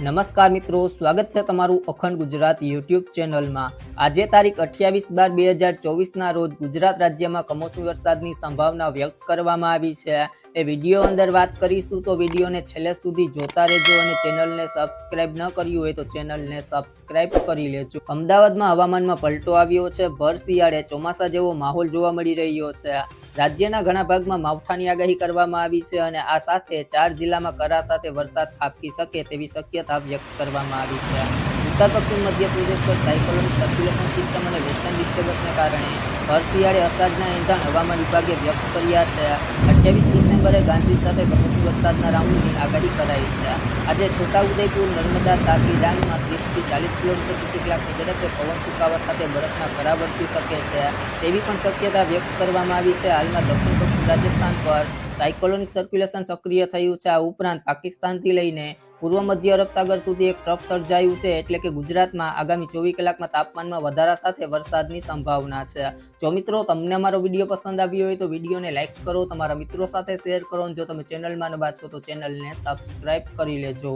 નમસ્કાર મિત્રો, સ્વાગત છે તમારું અખંડ ગુજરાત યુટ્યુબ ચેનલમાં। આજે તારીખ 28/12/2024ના રોજ ગુજરાત રાજ્યમાં કમોસમી વરસાદની સંભાવના વ્યક્ત કરવામાં આવી છે। એ વિડીયો અંદર વાત કરીશું તો વિડીયોને છેલ્લે સુધી જોતા રહેજો અને ચેનલને સબસ્ક્રાઇબ ન કર્યું હોય તો ચેનલને સબસ્ક્રાઇબ કરી લેજો। અમદાવાદમાં હવામાનમાં પલટો આવ્યો છે। ભર શિયાળે ચોમાસા જેવો માહોલ જોવા મળી રહ્યો છે। રાજ્યના ઘણા ભાગમાં માવઠાની આગાહી કરવામાં આવી છે અને આ સાથે 4 જિલ્લામાં કરા સાથે વરસાદ ખાબકી શકે તેવી શક્યતા વ્યક્ત કરવામાં આવી છે। ઉત્તર પશ્ચિમ મધ્ય પ્રદેશ પર સાયક્લોનિક સર્ક્યુલેશન સિસ્ટમ અને વેસ્ટર્ન ડિસ્ટર્બન્સને કારણે ભર શિયાળે અષાઢના એંધાણ હવામાન વિભાગે વ્યક્ત કર્યા છે। 28 ડિસેમ્બરે ગાંધી સાથે કમોસમી વરસાદના રાઉન્ડની આગાહી કરાઈ છે। આજે છોટાઉદેપુર, નર્મદા, તાપી, ડાંગમાં 30 થી 40 કિલોમીટર પ્રતિ કલાકની ઝડપે પવન ફૂંકાવા સાથે બરફના કરા વરસી શકે છે તેવી પણ શક્યતા વ્યક્ત કરવામાં આવી છે। હાલમાં દક્ષિણ પશ્ચિમ રાજસ્થાન પર સાયક્લોનિક સર્ક્યુલેશન સક્રિય થયું છે। આ ઉપરાંત પાકિસ્તાનથી લઈને પૂર્વ મધ્ય અરબ સાગર સુધી એક ટ્રફ સર્જાયું છે, એટલે કે ગુજરાતમાં આગામી 24 કલાકમાં તાપમાનમાં વધારા સાથે વરસાદની સંભાવના છે। જો મિત્રો તમને અમારો વિડીયો પસંદ આવ્યો હોય તો વિડીયોને લાઈક કરો, તમારા મિત્રો સાથે શેર કરો અને જો તમે ચેનલમાં નવા છો તો ચેનલને સબસ્ક્રાઇબ કરી લેજો।